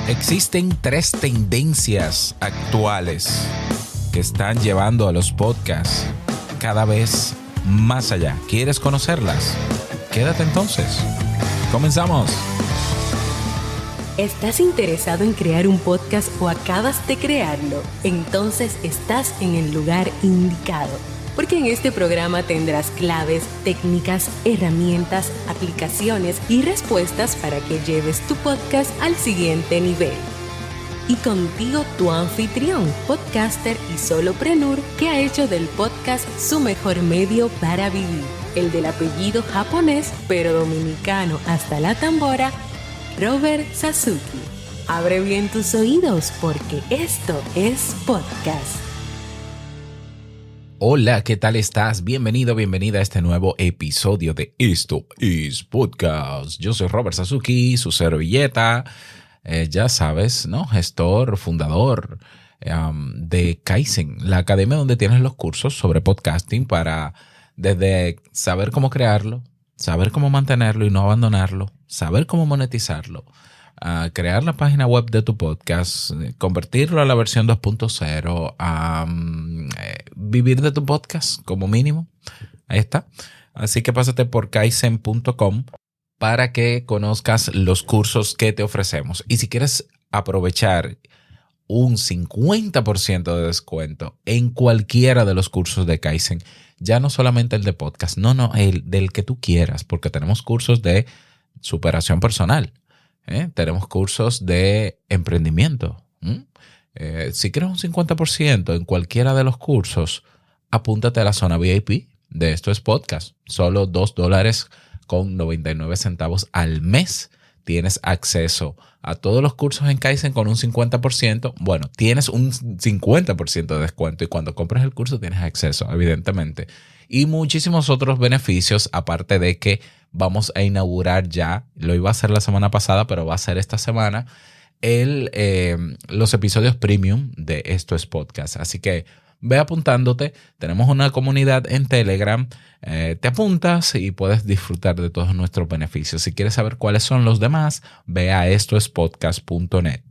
Existen tres tendencias actuales que están llevando a los podcasts cada vez más allá. ¿Quieres conocerlas? Quédate entonces. ¡Comenzamos! ¿Estás interesado en crear un podcast o acabas de crearlo? Entonces estás en el lugar indicado. Porque en este programa tendrás claves, técnicas, herramientas, aplicaciones y respuestas para que lleves tu podcast al siguiente nivel. Y contigo tu anfitrión, podcaster y solopreneur que ha hecho del podcast su mejor medio para vivir. El del apellido japonés pero dominicano hasta la tambora, Robert Sasuki. Abre bien tus oídos porque esto es podcast. Hola, ¿qué tal estás? Bienvenido, bienvenida a este nuevo episodio de Esto es Podcast. Yo soy Robert Sasuki, su servilleta, ya sabes, ¿no? Gestor, fundador de Kaizen, la academia donde tienes los cursos sobre podcasting para desde saber cómo crearlo, saber cómo mantenerlo y no abandonarlo, saber cómo monetizarlo, crear la página web de tu podcast, convertirlo a la versión 2.0, vivir de tu podcast como mínimo. Ahí está. Así que pásate por kaizen.com para que conozcas los cursos que te ofrecemos. Y si quieres aprovechar un 50% de descuento en cualquiera de los cursos de Kaizen, ya no solamente el de podcast, no, el del que tú quieras, porque tenemos cursos de superación personal. Tenemos cursos de emprendimiento. Si quieres un 50% en cualquiera de los cursos, apúntate a la zona VIP de Esto es Podcast. Solo $2.99 al mes. Tienes acceso a todos los cursos en Kaizen con un 50%. Bueno, tienes un 50% de descuento y cuando compres el curso tienes acceso, evidentemente. Y muchísimos otros beneficios, aparte de que vamos a inaugurar ya, lo iba a hacer la semana pasada, pero va a ser esta semana, los episodios premium de Esto es Podcast. Así que ve apuntándote. Tenemos una comunidad en Telegram. Te apuntas y puedes disfrutar de todos nuestros beneficios. Si quieres saber cuáles son los demás, ve a estoespodcast.net.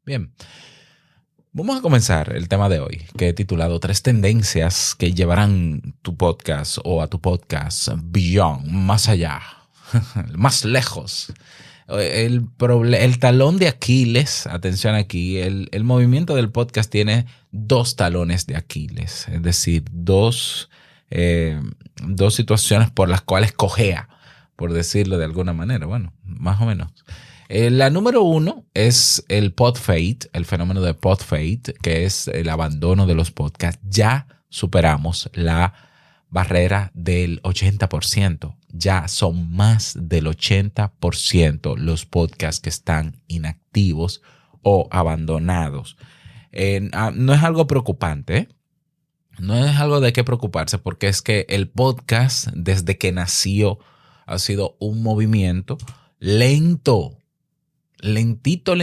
Bien. Vamos a comenzar el tema de hoy, que he titulado Tres tendencias que llevarán tu podcast o a tu podcast beyond, más allá, más lejos. El talón de Aquiles, atención aquí, el movimiento del podcast tiene dos talones de Aquiles, es decir, dos situaciones por las cuales cojea, por decirlo de alguna manera, bueno, más o menos. La número uno es el pod fade, el fenómeno de pod fade, que es el abandono de los podcasts. Ya superamos la barrera del 80%. Ya son más del 80% los podcasts que están inactivos o abandonados. No es algo preocupante, ¿eh? No es algo de qué preocuparse, porque es que el podcast, desde que nació, ha sido un movimiento lento. Lentito.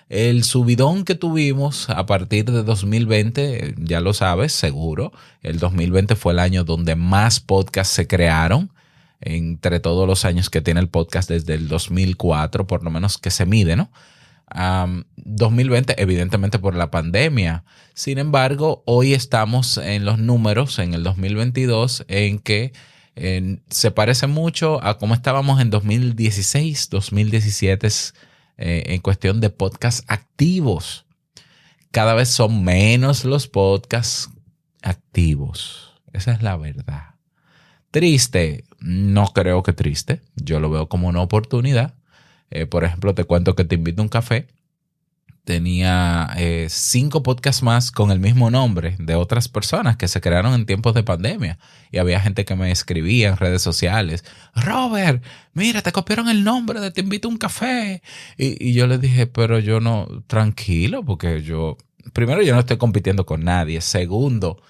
El subidón que tuvimos a partir de 2020, ya lo sabes, seguro. El 2020 fue el año donde más podcasts se crearon entre todos los años que tiene el podcast desde el 2004, por lo menos que se mide, ¿no? 2020, evidentemente por la pandemia. Sin embargo, hoy estamos en los números, en el 2022, en que se parece mucho a cómo estábamos en 2016, 2017 en cuestión de podcasts activos. Cada vez son menos los podcasts activos. Esa es la verdad. Triste, no creo que triste. Yo lo veo como una oportunidad. Por ejemplo, te cuento que Te Invito a un Café tenía 5 podcasts más con el mismo nombre de otras personas que se crearon en tiempos de pandemia. Y había gente que me escribía en redes sociales: Robert, mira, te copiaron el nombre de Te Invito a un Café. Y yo les dije, pero yo no, tranquilo, porque primero, yo no estoy compitiendo con nadie. Segundo,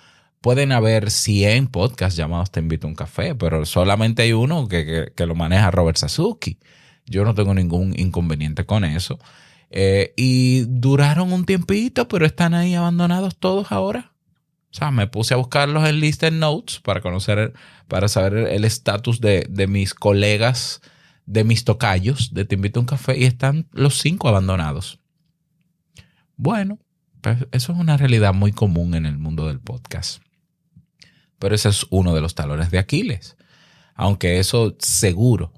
pueden haber 100 podcasts llamados Te Invito a un Café, pero solamente hay uno que lo maneja Robert Sasuki. Yo no tengo ningún inconveniente con eso. Y duraron un tiempito, pero están ahí abandonados todos ahora. O sea, me puse a buscarlos en Listen Notes para saber el estatus de mis colegas de mis tocayos, de Te Invito a un Café, y están los 5 abandonados. Bueno, pues eso es una realidad muy común en el mundo del podcast. Pero ese es uno de los talones de Aquiles. Aunque eso seguro,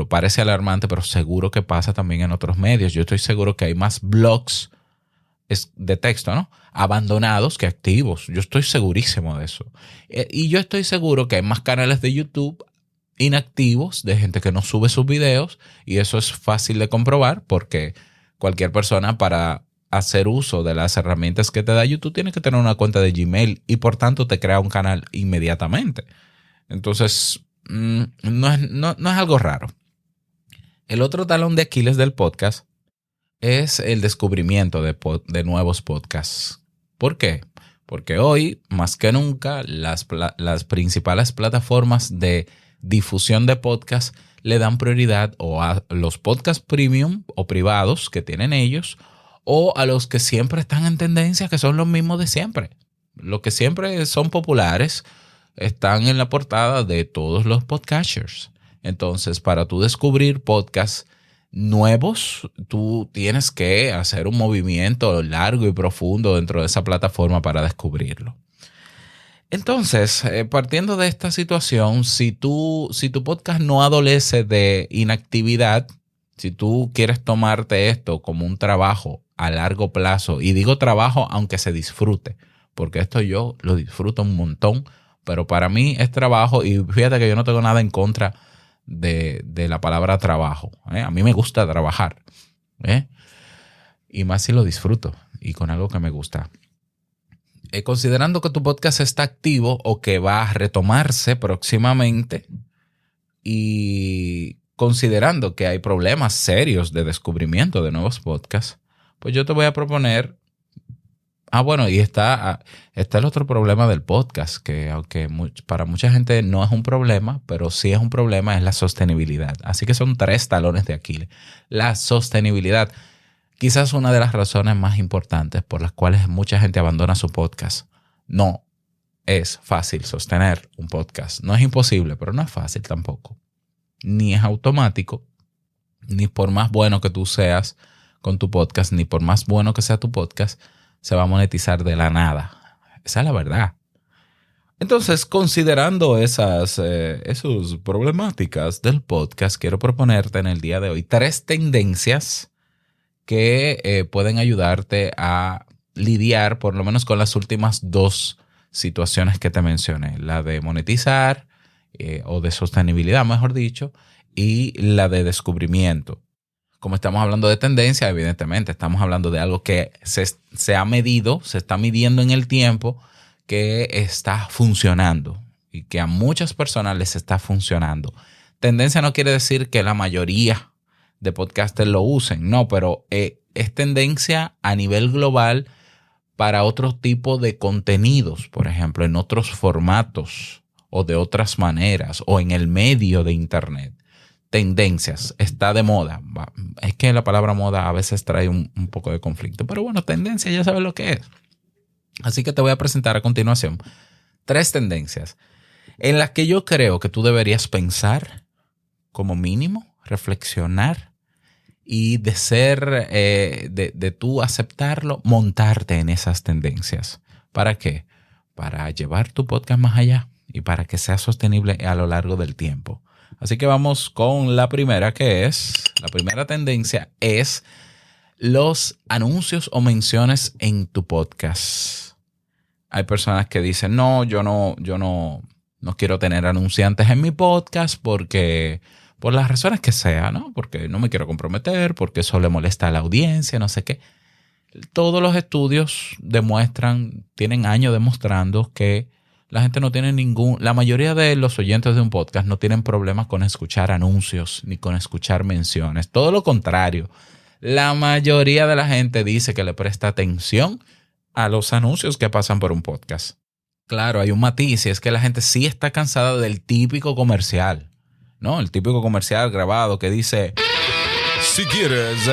parece alarmante, pero seguro que pasa también en otros medios. Yo estoy seguro que hay más blogs de texto, ¿no?, abandonados que activos. Yo estoy segurísimo de eso. Y yo estoy seguro que hay más canales de YouTube inactivos de gente que no sube sus videos, y eso es fácil de comprobar porque cualquier persona, para hacer uso de las herramientas que te da YouTube, tiene que tener una cuenta de Gmail y por tanto te crea un canal inmediatamente. Entonces, no es algo raro. El otro talón de Aquiles del podcast es el descubrimiento de nuevos podcasts. ¿Por qué? Porque hoy, más que nunca, las principales plataformas de difusión de podcasts le dan prioridad o a los podcasts premium o privados que tienen ellos, o a los que siempre están en tendencia, que son los mismos de siempre. Los que siempre son populares están en la portada de todos los podcasters. Entonces, para tú descubrir podcasts nuevos, tú tienes que hacer un movimiento largo y profundo dentro de esa plataforma para descubrirlo. Entonces, partiendo de esta situación, si tu podcast no adolece de inactividad, si tú quieres tomarte esto como un trabajo a largo plazo, y digo trabajo aunque se disfrute, porque esto yo lo disfruto un montón, pero para mí es trabajo, y fíjate que yo no tengo nada en contra de la palabra trabajo. A mí me gusta trabajar, y más si lo disfruto y con algo que me gusta. Considerando que tu podcast está activo o que va a retomarse próximamente, y considerando que hay problemas serios de descubrimiento de nuevos podcasts, pues yo te voy a proponer. Bueno, y está el otro problema del podcast, que aunque para mucha gente no es un problema, pero sí es un problema, es la sostenibilidad. Así que son 3 talones de Aquiles. La sostenibilidad, quizás una de las razones más importantes por las cuales mucha gente abandona su podcast. No es fácil sostener un podcast. No es imposible, pero no es fácil tampoco. Ni es automático, ni por más bueno que tú seas con tu podcast, ni por más bueno que sea tu podcast, se va a monetizar de la nada. Esa es la verdad. Entonces, considerando esas problemáticas del podcast, quiero proponerte en el día de hoy 3 tendencias que pueden ayudarte a lidiar por lo menos con las últimas 2 situaciones que te mencioné. La de monetizar, o de sostenibilidad, mejor dicho, y la de descubrimiento. Como estamos hablando de tendencia, evidentemente estamos hablando de algo que se ha medido, se está midiendo en el tiempo, que está funcionando y que a muchas personas les está funcionando. Tendencia no quiere decir que la mayoría de podcasters lo usen, no, pero es tendencia a nivel global para otro tipo de contenidos, por ejemplo, en otros formatos o de otras maneras o en el medio de Internet. Tendencias, está de moda. Es que la palabra moda a veces trae un poco de conflicto, pero bueno, tendencia ya sabes lo que es. Así que te voy a presentar a continuación 3 tendencias en las que yo creo que tú deberías pensar como mínimo, reflexionar y de tú aceptarlo, montarte en esas tendencias. ¿Para qué? Para llevar tu podcast más allá y para que sea sostenible a lo largo del tiempo. Así que vamos con la primera, la primera tendencia es los anuncios o menciones en tu podcast. Hay personas que dicen, no, yo no quiero tener anunciantes en mi podcast porque, por las razones que sea, ¿no? Porque no me quiero comprometer, porque eso le molesta a la audiencia, no sé qué. Todos los estudios tienen años demostrando que la gente no tiene la mayoría de los oyentes de un podcast no tienen problemas con escuchar anuncios ni con escuchar menciones. Todo lo contrario, la mayoría de la gente dice que le presta atención a los anuncios que pasan por un podcast. Claro, hay un matiz, y es que la gente sí está cansada del típico comercial, ¿no? El típico comercial grabado que dice: Si quieres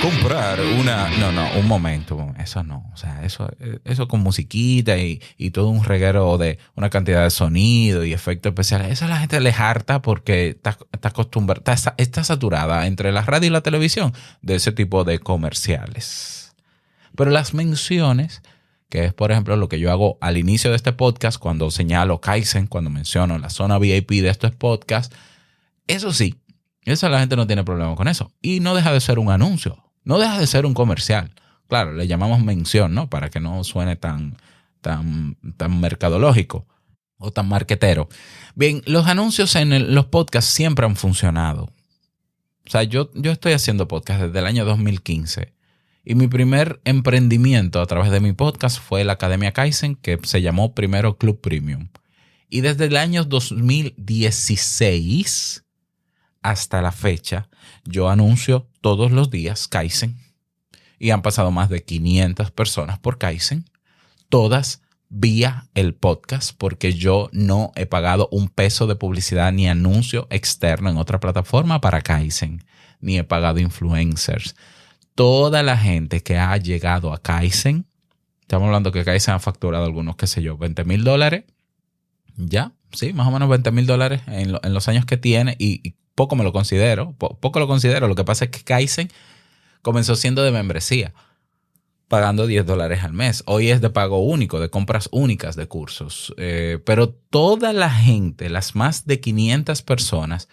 comprar una... No, un momento. Eso no. O sea, eso con musiquita y todo un reguero de una cantidad de sonido y efectos especiales. Eso a la gente le harta porque está acostumbrada, está saturada entre la radio y la televisión de ese tipo de comerciales. Pero las menciones, que es, por ejemplo, lo que yo hago al inicio de este podcast cuando señalo Kaizen, cuando menciono la zona VIP de estos podcasts, eso sí, la gente no tiene problema con eso. Y no deja de ser un anuncio, no deja de ser un comercial. Claro, le llamamos mención, ¿no? Para que no suene tan mercadológico o tan marquetero. Bien, los anuncios en los podcasts siempre han funcionado. O sea, yo estoy haciendo podcast desde el año 2015 y mi primer emprendimiento a través de mi podcast fue la Academia Kaizen, que se llamó primero Club Premium. Y desde el año 2016 hasta la fecha, yo anuncio todos los días Kaizen y han pasado más de 500 personas por Kaizen, todas vía el podcast, porque yo no he pagado un peso de publicidad ni anuncio externo en otra plataforma para Kaizen, ni he pagado influencers. Toda la gente que ha llegado a Kaizen, estamos hablando que Kaizen ha facturado algunos, qué sé yo, $20,000, ya, sí, más o menos $20,000 en los años que tiene y poco me lo considero, poco lo considero. Lo que pasa es que Kaizen comenzó siendo de membresía, pagando $10 al mes. Hoy es de pago único, de compras únicas de cursos. Pero toda la gente, las más de 500 personas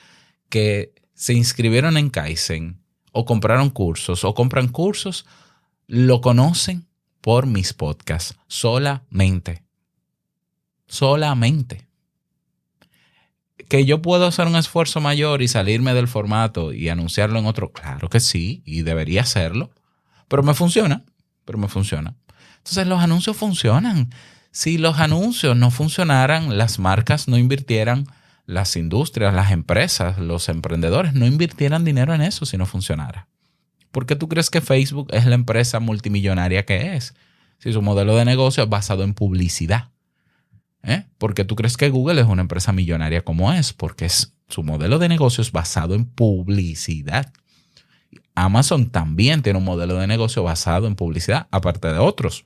que se inscribieron en Kaizen o compraron cursos o compran cursos, lo conocen por mis podcasts solamente. ¿Que yo puedo hacer un esfuerzo mayor y salirme del formato y anunciarlo en otro? Claro que sí, y debería hacerlo. Pero me funciona. Entonces los anuncios funcionan. Si los anuncios no funcionaran, las marcas no invirtieran, las industrias, las empresas, los emprendedores no invirtieran dinero en eso si no funcionara. ¿Por qué tú crees que Facebook es la empresa multimillonaria que es? Si su modelo de negocio es basado en publicidad. ¿Por qué tú crees que Google es una empresa millonaria como es? Porque su modelo de negocio es basado en publicidad. Amazon también tiene un modelo de negocio basado en publicidad, aparte de otros.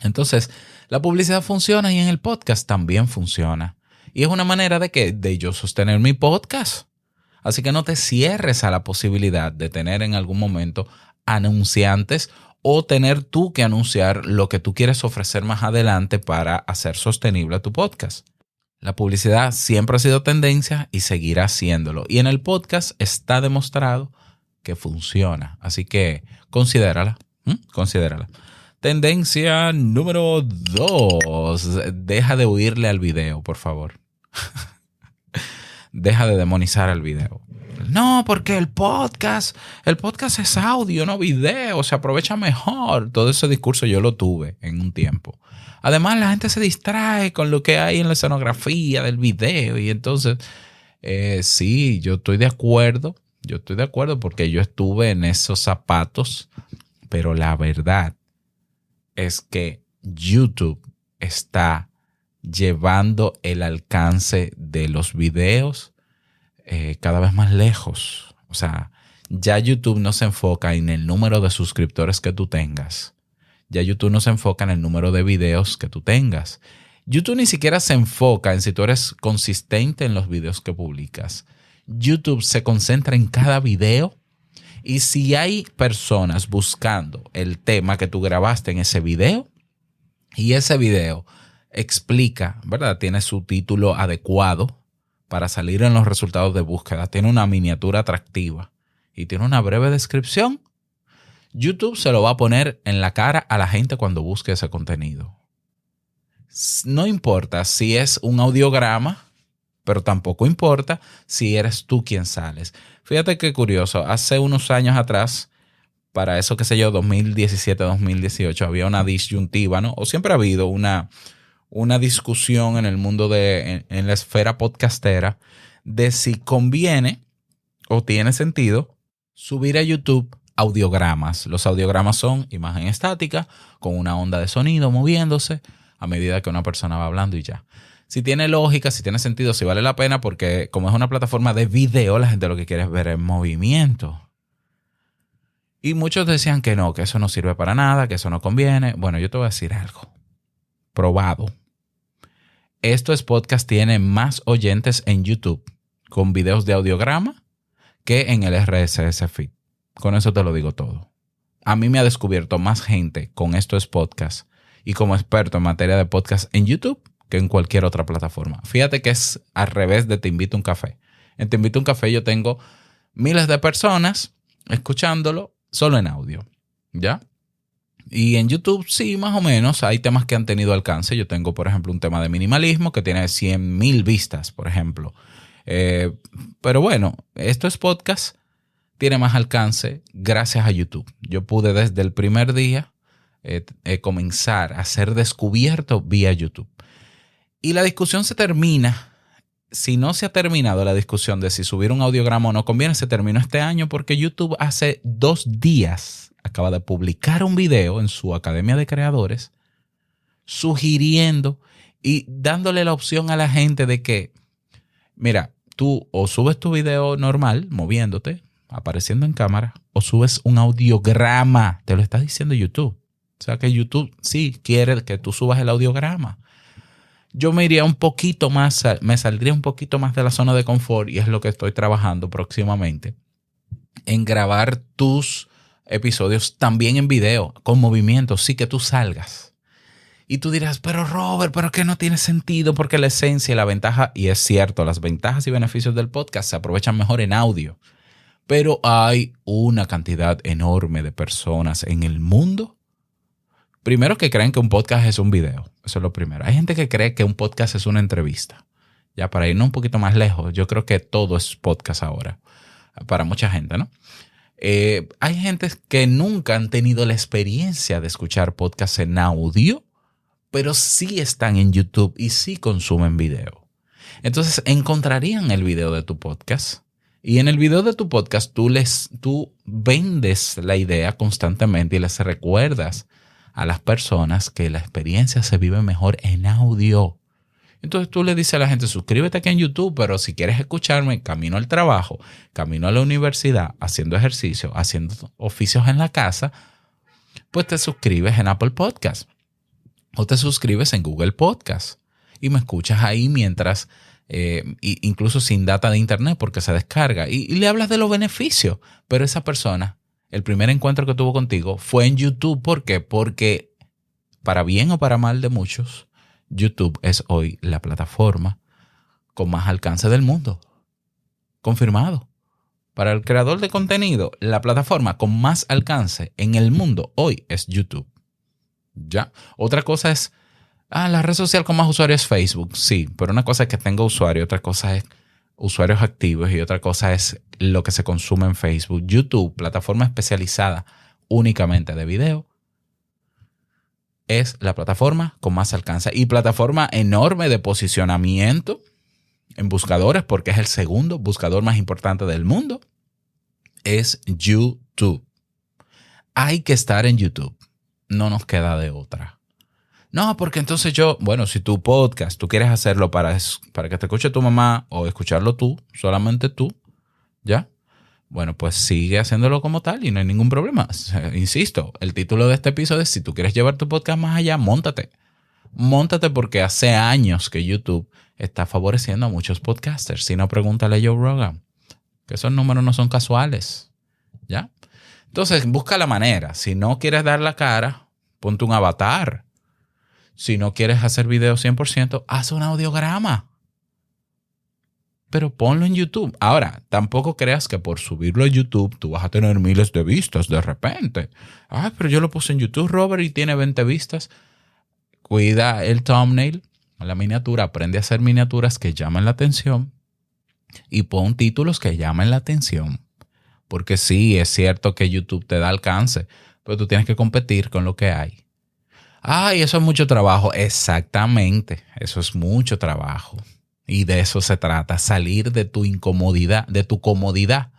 Entonces, la publicidad funciona y en el podcast también funciona. Y es una manera de yo sostener mi podcast. Así que no te cierres a la posibilidad de tener en algún momento anunciantes o tener tú que anunciar lo que tú quieres ofrecer más adelante para hacer sostenible tu podcast. La publicidad siempre ha sido tendencia y seguirá siéndolo. Y en el podcast está demostrado que funciona. Así que considérala. Tendencia número 2. Deja de huirle al video, por favor. Deja de demonizar al video. No, porque el podcast es audio, no video, se aprovecha mejor. Todo ese discurso yo lo tuve en un tiempo. Además, la gente se distrae con lo que hay en la escenografía del video y entonces, sí, yo estoy de acuerdo porque yo estuve en esos zapatos, pero la verdad es que YouTube está llevando el alcance de los videos cada vez más lejos. O sea, ya YouTube no se enfoca en el número de suscriptores que tú tengas. Ya YouTube no se enfoca en el número de videos que tú tengas. YouTube ni siquiera se enfoca en si tú eres consistente en los videos que publicas. YouTube se concentra en cada video y si hay personas buscando el tema que tú grabaste en ese video y ese video explica, ¿verdad? Tiene su título adecuado para salir en los resultados de búsqueda, tiene una miniatura atractiva y tiene una breve descripción, YouTube se lo va a poner en la cara a la gente cuando busque ese contenido. No importa si es un audiograma, pero tampoco importa si eres tú quien sales. Fíjate qué curioso, hace unos años atrás, para eso, qué sé yo, 2017, 2018, había una disyuntiva, ¿no? O siempre ha habido una discusión en el mundo en la esfera podcastera de si conviene o tiene sentido subir a YouTube audiogramas. Los audiogramas son imagen estática con una onda de sonido moviéndose a medida que una persona va hablando y ya. Si tiene lógica, si tiene sentido, si vale la pena, porque como es una plataforma de video, la gente lo que quiere es ver el movimiento. Y muchos decían que no, que eso no sirve para nada, que eso no conviene. Bueno, yo te voy a decir algo. Probado. Esto es podcast, tiene más oyentes en YouTube con videos de audiograma que en el RSS feed. Con eso te lo digo todo. A mí me ha descubierto más gente con Esto es Podcast y como experto en materia de podcast en YouTube que en cualquier otra plataforma. Fíjate que es al revés de Te Invito a un Café. En Te Invito a un Café yo tengo miles de personas escuchándolo solo en audio, ¿ya? Y en YouTube sí, más o menos, hay temas que han tenido alcance. Yo tengo, por ejemplo, un tema de minimalismo que tiene 100,000 vistas, por ejemplo. Pero bueno, Esto es Podcast, tiene más alcance gracias a YouTube. Yo pude desde el primer día comenzar a ser descubierto vía YouTube. Y la discusión se termina. Si no se ha terminado la discusión de si subir un audiograma o no conviene, se terminó este año porque YouTube hace 2 días acaba de publicar un video en su Academia de Creadores sugiriendo y dándole la opción a la gente de que, mira, tú o subes tu video normal, moviéndote, apareciendo en cámara, o subes un audiograma. Te lo está diciendo YouTube. O sea que YouTube sí quiere que tú subas el audiograma. Yo me iría un poquito más, me saldría un poquito más de la zona de confort y es lo que estoy trabajando próximamente en grabar tus episodios también en video, con movimiento, sí que tú salgas. Y tú dirás, pero Robert, pero que no tiene sentido porque la esencia y la ventaja, y es cierto, las ventajas y beneficios del podcast se aprovechan mejor en audio. Pero hay una cantidad enorme de personas en el mundo. Primero que creen que un podcast es un video. Eso es lo primero. Hay gente que cree que un podcast es una entrevista. Ya para irnos un poquito más lejos, yo creo que todo es podcast ahora. Para mucha gente, ¿no? Hay gente que nunca han tenido la experiencia de escuchar podcasts en audio, pero sí están en YouTube y sí consumen video. Entonces encontrarían el video de tu podcast. Y en el video de tu podcast tú vendes la idea constantemente y les recuerdas a las personas que la experiencia se vive mejor en audio. Entonces tú le dices a la gente, suscríbete aquí en YouTube, pero si quieres escucharme camino al trabajo, camino a la universidad, haciendo ejercicio, haciendo oficios en la casa, pues te suscribes en Apple Podcast o te suscribes en Google Podcast y me escuchas ahí mientras, incluso sin data de internet porque se descarga y le hablas de los beneficios. Pero esa persona, el primer encuentro que tuvo contigo fue en YouTube. ¿Por qué? Porque para bien o para mal de muchos, YouTube es hoy la plataforma con más alcance del mundo. Confirmado. Para el creador de contenido, la plataforma con más alcance en el mundo hoy es YouTube. ¿Ya? Otra cosa es, la red social con más usuarios es Facebook. Sí, pero una cosa es que tenga usuarios, otra cosa es usuarios activos y otra cosa es lo que se consume en Facebook. YouTube, plataforma especializada únicamente de video, es la plataforma con más alcance y plataforma enorme de posicionamiento en buscadores porque es el segundo buscador más importante del mundo. Es YouTube. Hay que estar en YouTube. No nos queda de otra. No, porque entonces si tu podcast, tú quieres hacerlo para que te escuche tu mamá o escucharlo tú, solamente tú, ¿ya? Bueno, pues sigue haciéndolo como tal y no hay ningún problema. Insisto, el título de este episodio es: si tú quieres llevar tu podcast más allá, móntate. Móntate porque hace años que YouTube está favoreciendo a muchos podcasters. Si no, pregúntale a Joe Rogan, que esos números no son casuales, ¿ya? Entonces, busca la manera. Si no quieres dar la cara, ponte un avatar. Si no quieres hacer video 100%, haz un audiograma. Pero ponlo en YouTube. Ahora, tampoco creas que por subirlo a YouTube tú vas a tener miles de vistas de repente. Pero yo lo puse en YouTube, Robert, y tiene 20 vistas. Cuida el thumbnail, la miniatura. Aprende a hacer miniaturas que llamen la atención. Y pon títulos que llamen la atención. Porque sí, es cierto que YouTube te da alcance, pero tú tienes que competir con lo que hay. Y eso es mucho trabajo. Exactamente, eso es mucho trabajo. Y de eso se trata, salir de tu incomodidad, de tu comodidad.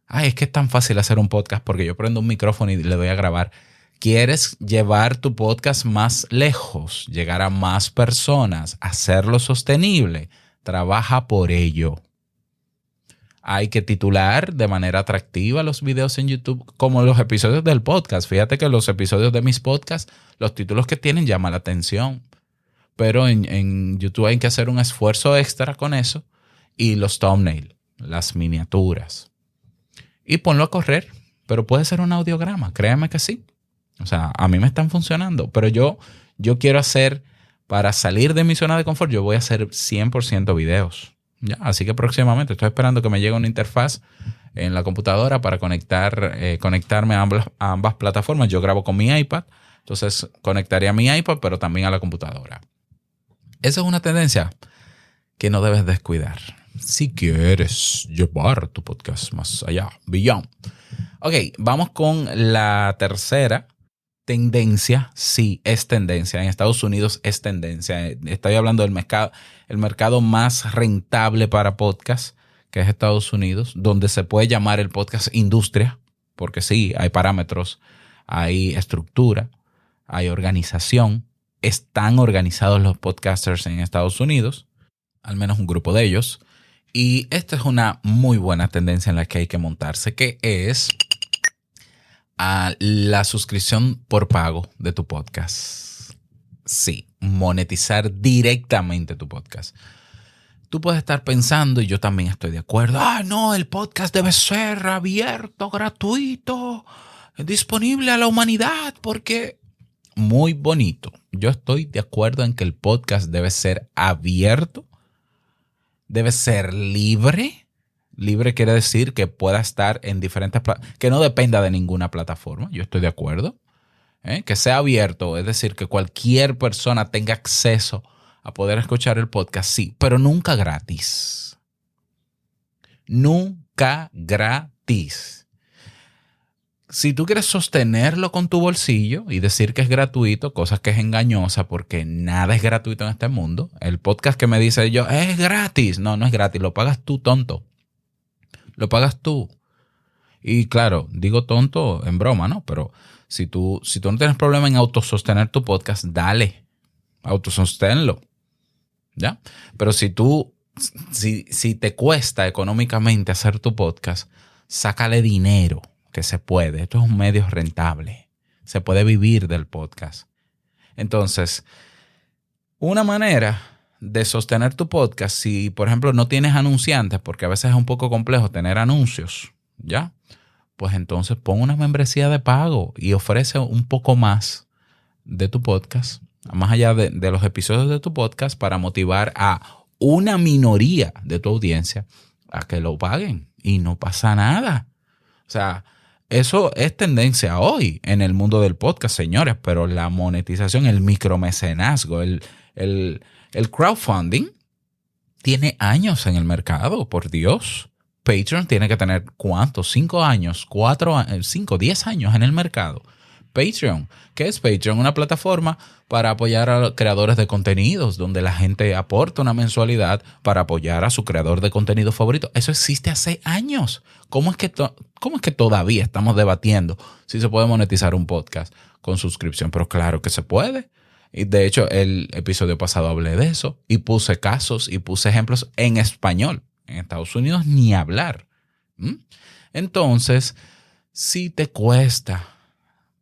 Es que es tan fácil hacer un podcast porque yo prendo un micrófono y le doy a grabar. ¿Quieres llevar tu podcast más lejos, llegar a más personas, hacerlo sostenible? Trabaja por ello. Hay que titular de manera atractiva los videos en YouTube, como los episodios del podcast. Fíjate que los episodios de mis podcasts, los títulos que tienen llaman la atención. Pero en YouTube hay que hacer un esfuerzo extra con eso. Y los thumbnails, las miniaturas. Y ponlo a correr. Pero puede ser un audiograma, créeme que sí. O sea, a mí me están funcionando. Pero yo quiero hacer, para salir de mi zona de confort, yo voy a hacer 100% videos. ¿Ya? Así que próximamente estoy esperando que me llegue una interfaz en la computadora para conectarme a ambas plataformas. Yo grabo con mi iPad, entonces conectaría a mi iPad, pero también a la computadora. Esa es una tendencia que no debes descuidar si quieres llevar tu podcast más allá, beyond. Ok, vamos con la tercera tendencia. Sí, es tendencia. En Estados Unidos es tendencia. Estoy hablando del mercado, el mercado más rentable para podcast, que es Estados Unidos, donde se puede llamar el podcast industria, porque sí, hay parámetros, hay estructura, hay organización. Están organizados los podcasters en Estados Unidos, al menos un grupo de ellos. Y esta es una muy buena tendencia en la que hay que montarse, que es a la suscripción por pago de tu podcast. Sí, monetizar directamente tu podcast. Tú puedes estar pensando, y yo también estoy de acuerdo, no, el podcast debe ser abierto, gratuito, disponible a la humanidad, porque muy bonito. Yo estoy de acuerdo en que el podcast debe ser abierto, debe ser libre. Libre quiere decir que pueda estar en diferentes que no dependa de ninguna plataforma. Yo estoy de acuerdo. Que sea abierto, es decir, que cualquier persona tenga acceso a poder escuchar el podcast, sí, pero nunca gratis. Nunca gratis. Si tú quieres sostenerlo con tu bolsillo y decir que es gratuito, cosa que es engañosa porque nada es gratuito en este mundo. El podcast que me dice yo, es gratis. No, no es gratis, lo pagas tú, tonto. Lo pagas tú. Y claro, digo tonto en broma, ¿no? Pero si tú no tienes problema en autosostener tu podcast, dale, autososténlo. ¿Ya? Pero si te cuesta económicamente hacer tu podcast, sácale dinero, que se puede. Esto es un medio rentable. Se puede vivir del podcast. Entonces, una manera de sostener tu podcast, si por ejemplo no tienes anunciantes, porque a veces es un poco complejo tener anuncios, ¿ya? Pues entonces pon una membresía de pago y ofrece un poco más de tu podcast, más allá de los episodios de tu podcast, para motivar a una minoría de tu audiencia a que lo paguen y no pasa nada. O sea, eso es tendencia hoy en el mundo del podcast, señores, pero la monetización, el micromecenazgo, el crowdfunding tiene años en el mercado, por Dios. Patreon tiene que tener ¿cuántos? 5 años, 10 años en el mercado. Patreon, ¿qué es Patreon? Una plataforma para apoyar a los creadores de contenidos, donde la gente aporta una mensualidad para apoyar a su creador de contenido favorito. Eso existe hace años. ¿Cómo es que todavía estamos debatiendo si se puede monetizar un podcast con suscripción? Pero claro que se puede. Y de hecho, el episodio pasado hablé de eso y puse casos y puse ejemplos en español. En Estados Unidos ni hablar. Entonces, si te cuesta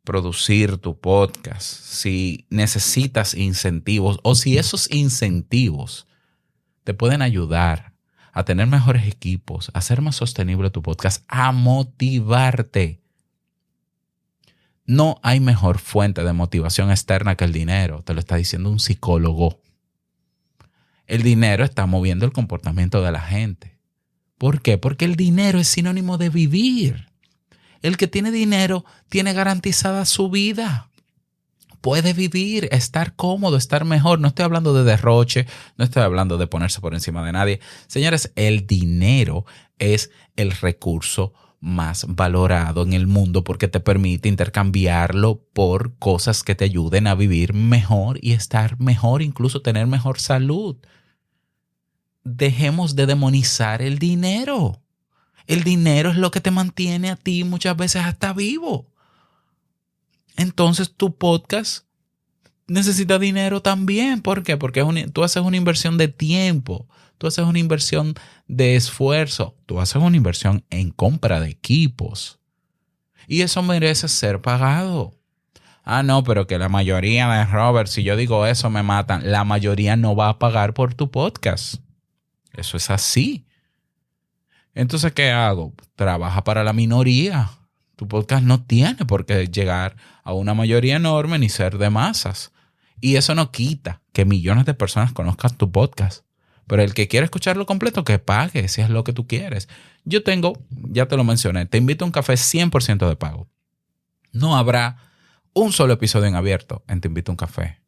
producir tu podcast, si necesitas incentivos o si esos incentivos te pueden ayudar a tener mejores equipos, a hacer más sostenible tu podcast, a motivarte. No hay mejor fuente de motivación externa que el dinero. Te lo está diciendo un psicólogo. El dinero está moviendo el comportamiento de la gente. ¿Por qué? Porque el dinero es sinónimo de vivir. El que tiene dinero tiene garantizada su vida. Puede vivir, estar cómodo, estar mejor. No estoy hablando de derroche, no estoy hablando de ponerse por encima de nadie. Señores, el dinero es el recurso más valorado en el mundo porque te permite intercambiarlo por cosas que te ayuden a vivir mejor y estar mejor, incluso tener mejor salud. Dejemos de demonizar el dinero. El dinero es lo que te mantiene a ti muchas veces hasta vivo. Entonces tu podcast necesita dinero también. ¿Por qué? Porque tú haces una inversión de tiempo, tú haces una inversión de esfuerzo. Tú haces una inversión en compra de equipos y eso merece ser pagado. Ah, no, pero que la mayoría de Robert, si yo digo eso me matan. La mayoría no va a pagar por tu podcast. Eso es así. Entonces, ¿qué hago? Trabaja para la minoría. Tu podcast no tiene por qué llegar a una mayoría enorme ni ser de masas. Y eso no quita que millones de personas conozcan tu podcast. Pero el que quiere escucharlo completo, que pague si es lo que tú quieres. Yo tengo, ya te lo mencioné, Te Invito a un Café 100% de pago. No habrá un solo episodio en abierto en Te Invito a un Café.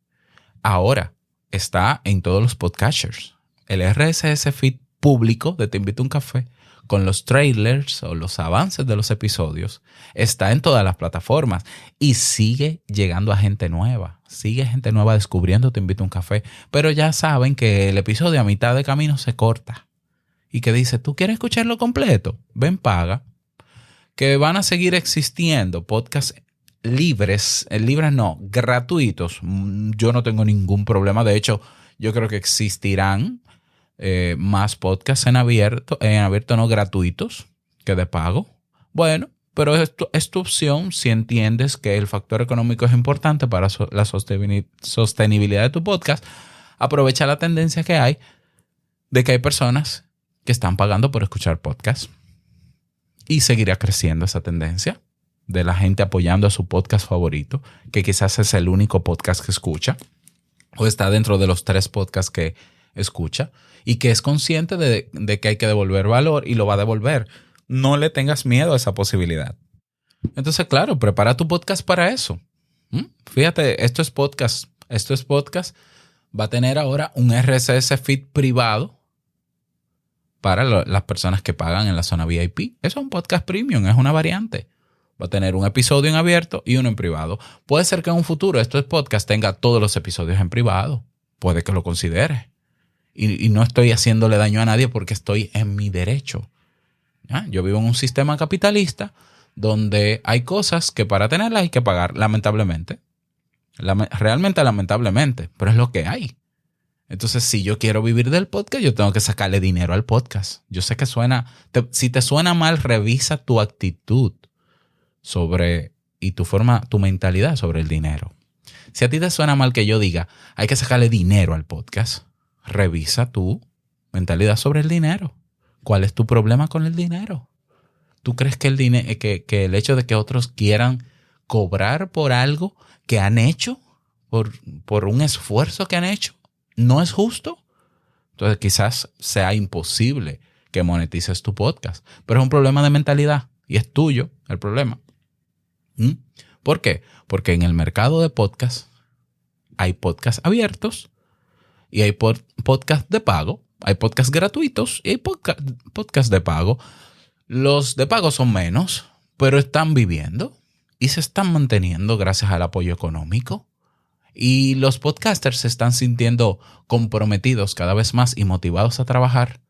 Ahora está en todos los podcasters. El RSS feed público de Te Invito a un Café con los trailers o los avances de los episodios está en todas las plataformas y sigue llegando a gente nueva. Sigue gente nueva descubriendo Te Invito a un Café. Pero ya saben que el episodio a mitad de camino se corta y que dice, ¿tú quieres escucharlo completo? Ven, paga. Que van a seguir existiendo podcasts libres no, gratuitos. Yo no tengo ningún problema. De hecho, yo creo que existirán más podcasts en abierto no gratuitos que de pago. Bueno, pero es tu opción si entiendes que el factor económico es importante para la sostenibilidad de tu podcast. Aprovecha la tendencia que hay de que hay personas que están pagando por escuchar podcasts y seguirá creciendo esa tendencia de la gente apoyando a su podcast favorito, que quizás es el único podcast que escucha o está dentro de los 3 podcasts que escucha y que es consciente de que hay que devolver valor y lo va a devolver. No le tengas miedo a esa posibilidad. Entonces, claro, prepara tu podcast para eso. Fíjate, esto es podcast. Va a tener ahora un RSS feed privado para las personas que pagan en la zona VIP. Eso es un podcast premium, es una variante. Va a tener un episodio en abierto y uno en privado. Puede ser que en un futuro Esto es Podcast tenga todos los episodios en privado. Puede que lo considere. Y no estoy haciéndole daño a nadie porque estoy en mi derecho. ¿Ya? Yo vivo en un sistema capitalista donde hay cosas que para tenerlas hay que pagar, lamentablemente. Realmente lamentablemente, pero es lo que hay. Entonces, si yo quiero vivir del podcast, yo tengo que sacarle dinero al podcast. Yo sé que si te suena mal, revisa tu actitud y tu mentalidad sobre el dinero. Si a ti te suena mal que yo diga, hay que sacarle dinero al podcast, revisa tu mentalidad sobre el dinero. ¿Cuál es tu problema con el dinero? ¿Tú crees que el hecho de que otros quieran cobrar por algo que han hecho, por un esfuerzo que han hecho, no es justo? Entonces quizás sea imposible que monetices tu podcast, pero es un problema de mentalidad y es tuyo el problema. ¿Por qué? Porque en el mercado de podcast hay podcasts abiertos y hay podcasts de pago, hay podcasts gratuitos y hay podcasts de pago. Los de pago son menos, pero están viviendo y se están manteniendo gracias al apoyo económico. Y los podcasters se están sintiendo comprometidos cada vez más y motivados a trabajar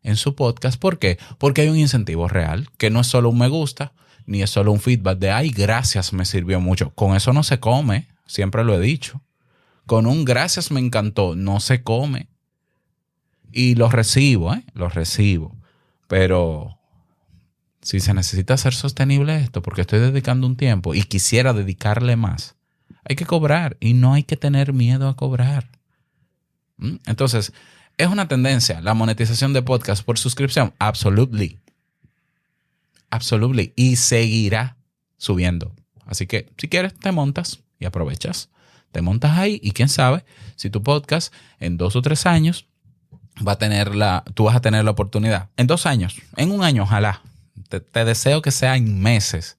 en su podcast. ¿Por qué? Porque hay un incentivo real, que no es solo un me gusta, ni es solo un feedback de, ay, gracias, me sirvió mucho. Con eso no se come, siempre lo he dicho. Con un gracias me encantó, no se come. Y los recibo. Pero si se necesita hacer sostenible esto, porque estoy dedicando un tiempo y quisiera dedicarle más, hay que cobrar y no hay que tener miedo a cobrar. Entonces, ¿es una tendencia la monetización de podcast por suscripción? Absolutely. Y seguirá subiendo. Así que si quieres, te montas y aprovechas. Te montas ahí y quién sabe si tu podcast en 2 o 3 años tú vas a tener la oportunidad. En 2 años, en 1 año, ojalá. Te deseo que sea en meses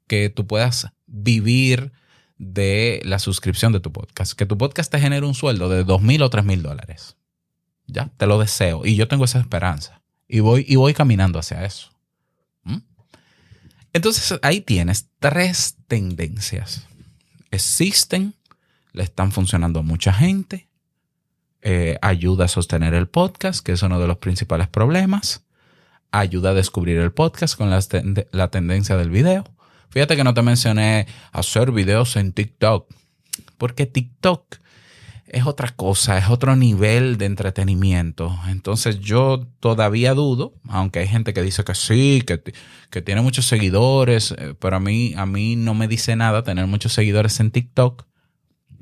que tú puedas vivir de la suscripción de tu podcast. Que tu podcast te genere un sueldo de $2,000 o $3,000. Ya, te lo deseo. Y yo tengo esa esperanza. Y voy caminando hacia eso. Entonces, ahí tienes 3 tendencias. Existen, le están funcionando a mucha gente. Ayuda a sostener el podcast, que es uno de los principales problemas. Ayuda a descubrir el podcast con la tendencia del video. Fíjate que no te mencioné hacer videos en TikTok, porque TikTok es otra cosa, es otro nivel de entretenimiento. Entonces yo todavía dudo, aunque hay gente que dice que sí, que tiene muchos seguidores, pero a mí no me dice nada tener muchos seguidores en TikTok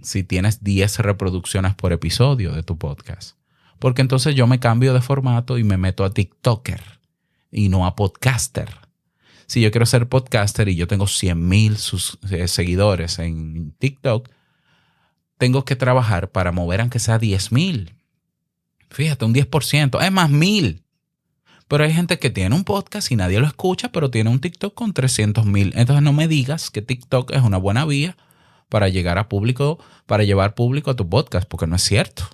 si tienes 10 reproducciones por episodio de tu podcast. Porque entonces yo me cambio de formato y me meto a TikToker y no a podcaster. Si yo quiero ser podcaster y yo tengo 100,000 seguidores en TikTok, tengo que trabajar para mover aunque sea 10,000. Fíjate, un 10%, es más 1,000. Pero hay gente que tiene un podcast y nadie lo escucha, pero tiene un TikTok con 300,000. Entonces no me digas que TikTok es una buena vía para llegar a público, para llevar público a tu podcast, porque no es cierto.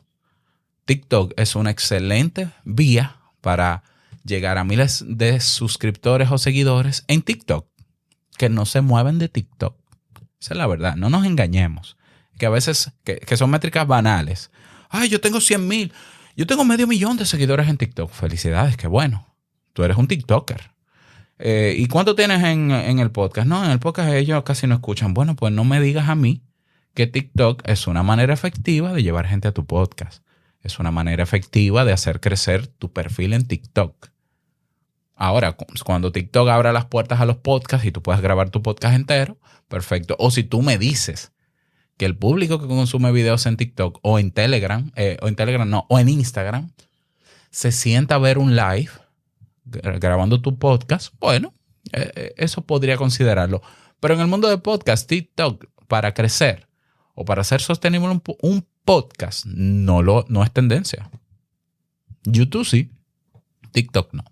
TikTok es una excelente vía para llegar a miles de suscriptores o seguidores en TikTok que no se mueven de TikTok. Esa es la verdad, no nos engañemos. Que a veces, que son métricas banales. Ay, yo tengo 100,000, yo tengo 500,000 de seguidores en TikTok. Felicidades, qué bueno. Tú eres un TikToker. ¿Y cuánto tienes en el podcast? No, en el podcast ellos casi no escuchan. Bueno, pues no me digas a mí que TikTok es una manera efectiva de llevar gente a tu podcast. Es una manera efectiva de hacer crecer tu perfil en TikTok. Ahora, cuando TikTok abra las puertas a los podcasts y tú puedas grabar tu podcast entero, perfecto. O si tú me dices que el público que consume videos en TikTok o en Telegram, o en Instagram, se sienta a ver un live grabando tu podcast, bueno, eso podría considerarlo. Pero en el mundo de podcast, TikTok, para crecer o para hacer sostenible un podcast, no es tendencia. YouTube sí, TikTok no.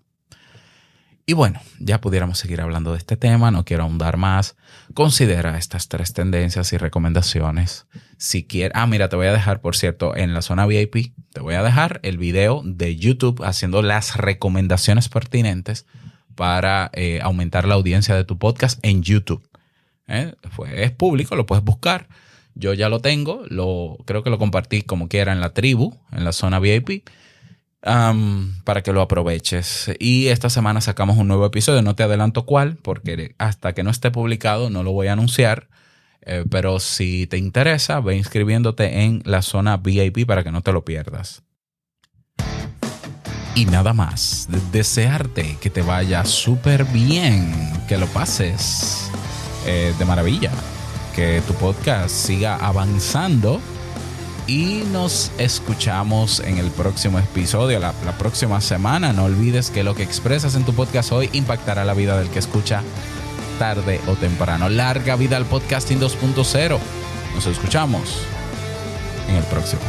Y bueno, ya pudiéramos seguir hablando de este tema, no quiero ahondar más. Considera estas 3 tendencias y recomendaciones. Si quieres, mira, te voy a dejar, por cierto, en la zona VIP, te voy a dejar el video de YouTube haciendo las recomendaciones pertinentes para aumentar la audiencia de tu podcast en YouTube. Es público, lo puedes buscar. Yo ya lo tengo, creo que lo compartí como quiera en la tribu, en la zona VIP. Para que lo aproveches. Y esta semana sacamos un nuevo episodio. No te adelanto cuál, porque hasta que no esté publicado no lo voy a anunciar. Pero si te interesa, ve inscribiéndote en la zona VIP para que no te lo pierdas. Y nada más, desearte que te vaya súper bien, que lo pases de maravilla, que tu podcast siga avanzando. Y nos escuchamos en el próximo episodio, la próxima semana. No olvides que lo que expresas en tu podcast hoy impactará la vida del que escucha tarde o temprano. Larga vida al podcasting 2.0. Nos escuchamos en el próximo.